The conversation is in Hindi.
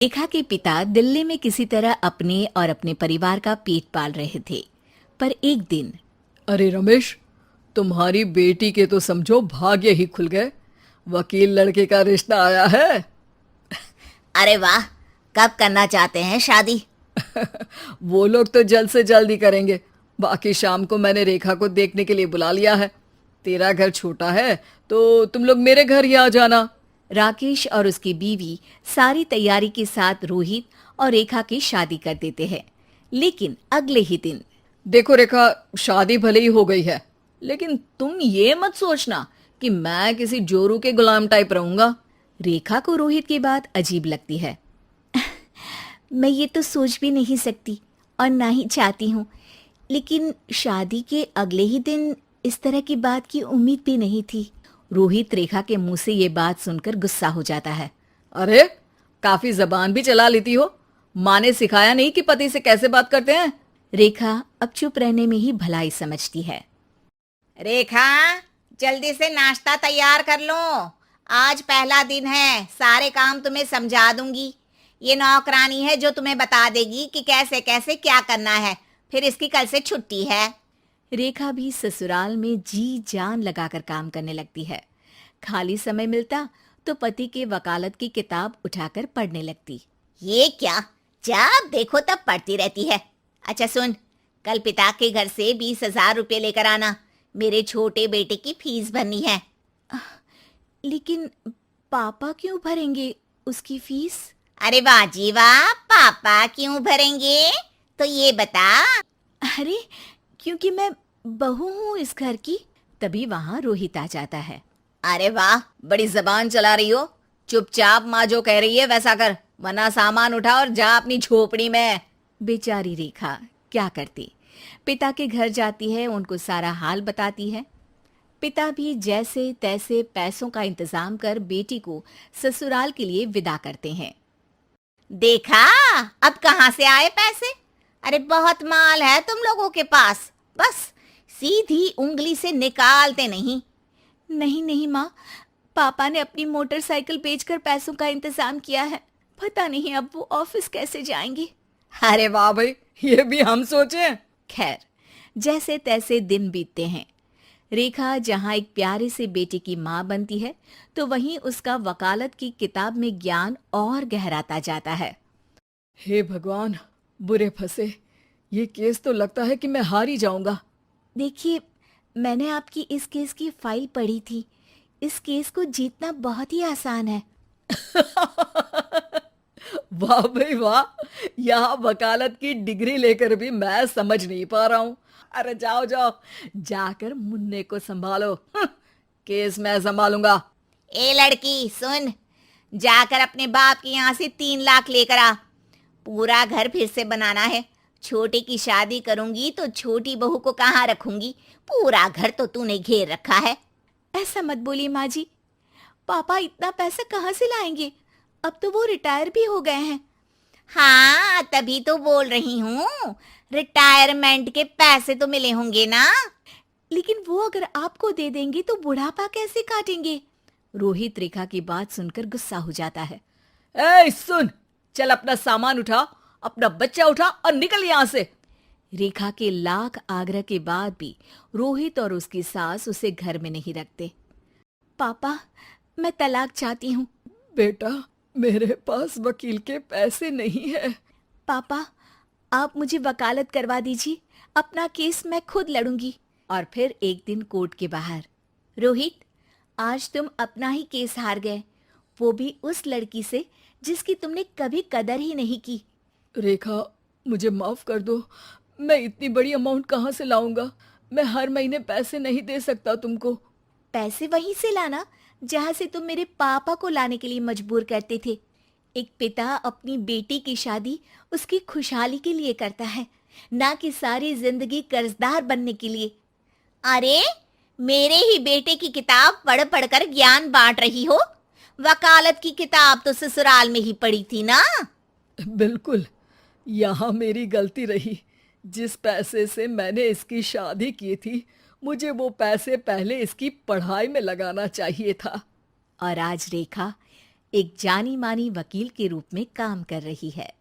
रेखा के पिता दिल्ली में किसी तरह अपने और अपने परिवार का पेट पाल रहे थे। पर एक दिन अरे रमेश, तुम्हारी बेटी के तो समझो भाग्य ही खुल गए। वकील लड़के का रिश्ता आया है। अरे वाह। कब करना चाहते हैं शादी? वो लोग तो जल्द से जल्द ही करेंगे। बाकी शाम को मैंने रेखा को देखने के लिए बुला लिया है। तेरा घर छोटा है तो तुम लोग मेरे घर ही आ जाना। राकेश और उसकी बीवी सारी तैयारी के साथ रोहित और रेखा की शादी कर देते हैं। लेकिन अगले ही दिन देखो रेखा, शादी भले ही हो गई है, लेकिन तुम ये मत सोचना कि मैं किसी जोरू के गुलाम टाइप रहूंगा। रेखा को रोहित की बात अजीब लगती है। मैं ये तो सोच भी नहीं सकती और ना ही चाहती हूँ, लेकिन शादी के अगले ही दिन इस तरह की बात की उम्मीद भी नहीं थी। रोहित रेखा के मुंह से ये बात सुनकर गुस्सा हो जाता है। अरे, काफी जबान भी चला लेती हो। माँ ने सिखाया नहीं कि पति से कैसे बात करते हैं? रेखा अब चुप रहने में ही भलाई समझती है। रेखा, जल्दी से नाश्ता तैयार कर लो। आज पहला दिन है, सारे काम तुम्हें समझा दूंगी। ये नौकरानी है जो तुम्हें बता देगी कि कैसे कैसे क्या करना है। फिर इसकी कल से छुट्टी है। रेखा भी ससुराल में जी जान लगाकर काम करने लगती है। खाली समय मिलता तो पति के वकालत की किताब उठाकर पढ़ने लगती। ये क्या, जब देखो तब पढ़ती रहती है। अच्छा सुन, कल पिता के घर से 20,000 रुपये लेकर आना। मेरे छोटे बेटे की फीस भरनी है। लेकिन पापा क्यों भरेंगे उसकी फीस? अरे वाह जी वाह, पापा क्यों भरेंगे? तो ये बता। अरे, क्योंकि मैं बहू हूँ इस घर की। तभी वहाँ रोहित आ जाता है। अरे वाह, बड़ी जबान चला रही हो। चुपचाप माँ जो कह रही है वैसा कर, वरना सामान उठा और जा अपनी झोपड़ी में। बेचारी रेखा क्या करती, पिता के घर जाती है, उनको सारा हाल बताती है। पिता भी जैसे तैसे पैसों का इंतजाम कर बेटी को ससुराल के लिए विदा करते हैं। देखा, अब कहाँ से आए पैसे? अरे बहुत माल है तुम लोगों के पास, बस सीधी उंगली से निकालते नहीं। नहीं नहीं माँ, पापा ने अपनी मोटरसाइकिल बेचकर पैसों का इंतजाम किया है। पता नहीं अब वो ऑफिस कैसे जाएंगे। अरे वाह भाई, ये भी हम सोचे। खैर, जैसे तैसे दिन बीतते हैं। रेखा जहाँ एक प्यारे से बेटे की माँ बनती है, तो वहीं उसका वकालत की किताब में ज्ञान और गहराता जाता है। हे भगवान, बुरे फंसे। ये केस तो लगता है कि मैं हार ही जाऊंगा। देखिए, मैंने आपकी इस केस की फाइल पढ़ी थी। इस केस को जीतना बहुत ही आसान है। वाह भाई वाह, यहाँ वकालत की डिग्री लेकर भी मैं समझ नहीं पा रहा हूँ। अरे जाओ जाओ, जाकर मुन्ने को संभालो। केस मैं संभालूंगा। ए लड़की सुन, जाकर अपने बाप के यहाँ से 3 लाख लेकर आ। पूरा घर फिर से बनाना है। छोटे की शादी करूंगी तो छोटी बहू को कहाँ रखूंगी? पूरा घर तो तूने घेर रखा है। ऐसा मत बोलिए माँ जी। पापा इतना पैसा कहाँ से लाएंगे? अब तो वो रिटायर भी हो गए हैं। हाँ, तभी तो बोल रही हूँ, रिटायरमेंट के पैसे तो मिले होंगे ना। लेकिन वो अगर आपको दे देंगे तो बुढ़ापा कैसे काटेंगे? रोहित रेखा की बात सुनकर गुस्सा हो जाता है। ए सुन, चल अपना सामान उठा, अपना बच्चा उठा और निकल यहाँ से। रेखा के लाख आग्रह के बाद भी रोहित और उसकी सास उसे घर में नहीं रखते। पापा, मैं तलाक चाहती हूँ। बेटा, मेरे पास वकील के पैसे नहीं है। पापा, आप मुझे वकालत करवा दीजिए। अपना केस मैं खुद लड़ूंगी। और फिर एक दिन कोर्ट के बाहर, रोहित, आज तुम अपना ही केस हार गए, वो भी उस लड़की से जिसकी तुमने कभी कदर ही नहीं की। रेखा, मुझे माफ कर दो। मैं इतनी बड़ी अमाउंट कहाँ से लाऊंगा? मैं हर महीने पैसे नहीं दे सकता तुमको। पैसे वहीं से लाना जहां से तुम मेरे पापा को लाने के लिए मजबूर करते थे। एक पिता अपनी बेटी की शादी उसकी खुशहाली के लिए करता है, ना कि सारी जिंदगी कर्जदार बनने के लिए। अरे, मेरे ही बेटे की किताब पढ़ पढ़कर ज्ञान बांट रही हो। वकालत की किताब तो ससुराल में ही पढ़ी थी ना। बिल्कुल, यहाँ मेरी गलती रही। जिस पैसे से मैंने इसकी शादी की थी, मुझे वो पैसे पहले इसकी पढ़ाई में लगाना चाहिए था। और आज रेखा एक जानी मानी वकील के रूप में काम कर रही है।